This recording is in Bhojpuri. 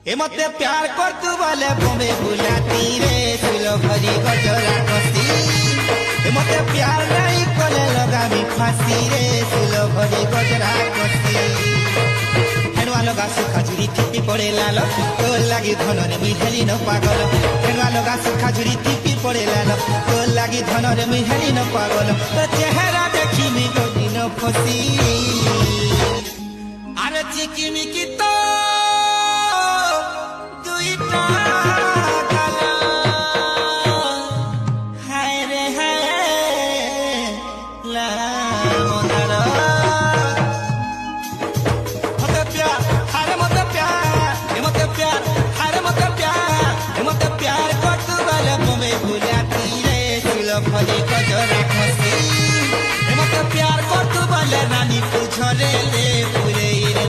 ए मते प्यार कर तू वाले बॉम्बे बुलाती रे सुलो भरी गजरा कसी ए मते प्यार नहीं कोले लगामी फांसी रे सुलो भरी गजरा कसी हेनुआ लगा सुखा झुरी थिपी पड़े लालो तो लागी धनरे मिहेली न पागल हेनुआ लगा सुखा झुरी थिपी पड़े लालो तो लागी धनरे मिहेली न पागल तो चेहरा देखी मी गोदी न फसी अरे चिकी मिकी तो দুইটা